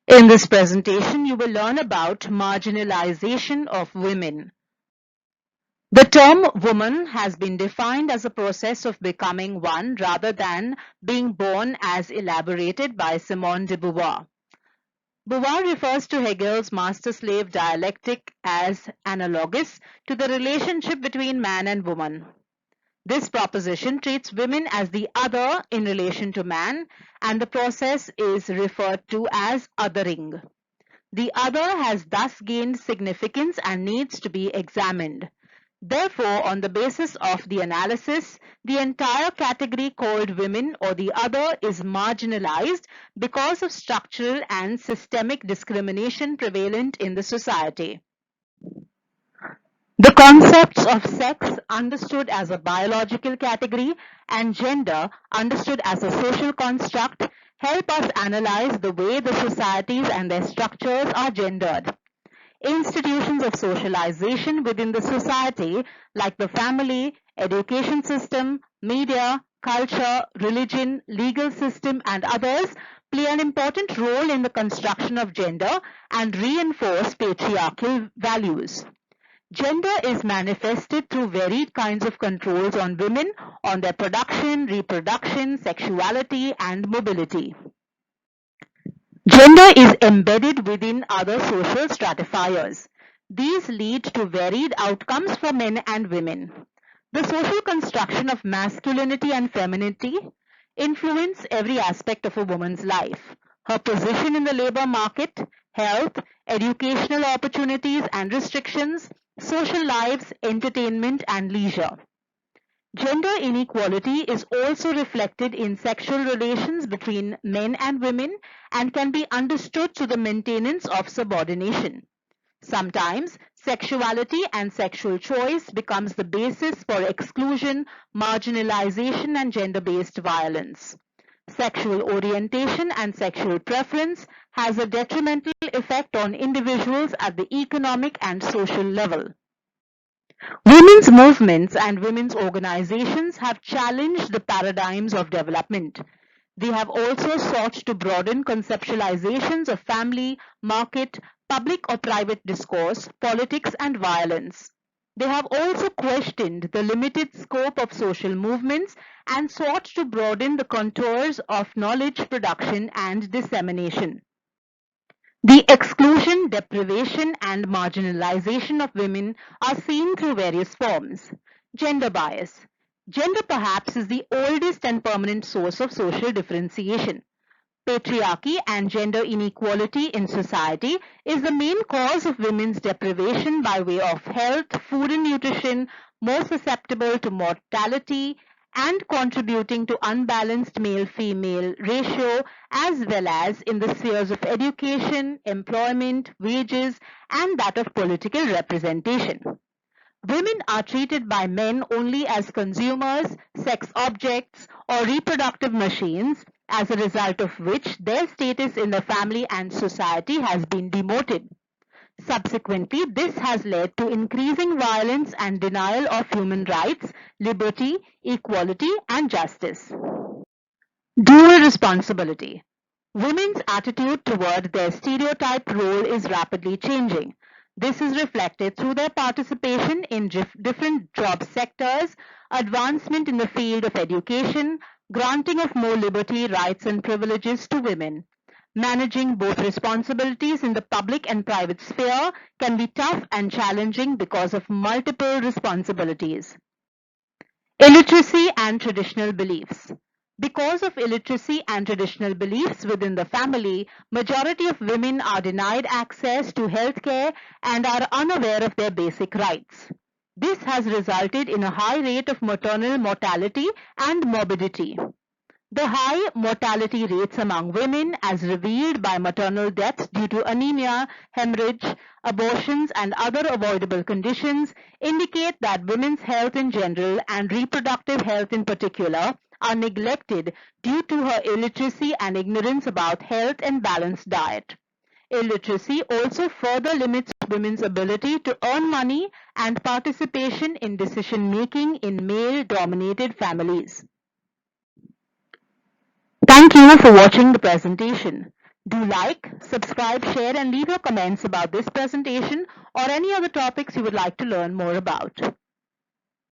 In this presentation, you will learn about marginalization of women. The term woman has been defined as a process of becoming one rather than being born, as elaborated by Simone de Beauvoir. Beauvoir refers to Hegel's master-slave dialectic as analogous to the relationship between man and woman. This proposition treats women as the other in relation to man, and the process is referred to as othering. The other has thus gained significance and needs to be examined. Therefore, on the basis of the analysis, the entire category called women or the other is marginalized because of structural and systemic discrimination prevalent in the society. The concepts of sex, understood as a biological category, and gender, understood as a social construct, help us analyze the way the societies and their structures are gendered. Institutions of socialization within the society, like the family, education system, media, culture, religion, legal system, and others, play an important role in the construction of gender and reinforce patriarchal values. Gender is manifested through varied kinds of controls on women, on their production, reproduction, sexuality, and mobility. Gender is embedded within other social stratifiers. These lead to varied outcomes for men and women. The social construction of masculinity and femininity influence every aspect of a woman's life. Her position in the labor market, health, educational opportunities and restrictions, social lives, entertainment, and leisure. Gender inequality is also reflected in sexual relations between men and women and can be understood through the maintenance of subordination. Sometimes, sexuality and sexual choice becomes the basis for exclusion, marginalization, and gender-based violence. Sexual orientation and sexual preference has a detrimental effect on individuals at the economic and social level. Women's movements and women's organizations have challenged the paradigms of development. They have also sought to broaden conceptualizations of family, market, public or private discourse, politics, and violence. They have also questioned the limited scope of social movements and sought to broaden the contours of knowledge production and dissemination. The exclusion, deprivation, and marginalization of women are seen through various forms. Gender bias. Gender perhaps is the oldest and permanent source of social differentiation. Patriarchy and gender inequality in society is the main cause of women's deprivation by way of health, food and nutrition, more susceptible to mortality, and contributing to unbalanced male-female ratio, as well as in the spheres of education, employment, wages, and that of political representation. Women are treated by men only as consumers, sex objects, or reproductive machines, as a result of which their status in the family and society has been demoted. Subsequently, this has led to increasing violence and denial of human rights, liberty, equality, and justice. Dual responsibility. Women's attitude toward their stereotyped role is rapidly changing. This is reflected through their participation in different job sectors, advancement in the field of education, granting of more liberty, rights, and privileges to women. Managing both responsibilities in the public and private sphere can be tough and challenging because of multiple responsibilities. Illiteracy and traditional beliefs. Because of illiteracy and traditional beliefs within the family, majority of women are denied access to healthcare and are unaware of their basic rights. This has resulted in a high rate of maternal mortality and morbidity. The high mortality rates among women, as revealed by maternal deaths due to anemia, hemorrhage, abortions, and other avoidable conditions, indicate that women's health in general and reproductive health in particular are neglected due to her illiteracy and ignorance about health and balanced diet. Illiteracy also further limits women's ability to earn money and participation in decision-making in male-dominated families. Thank you for watching the presentation. Do like, subscribe, share, and leave your comments about this presentation or any other topics you would like to learn more about.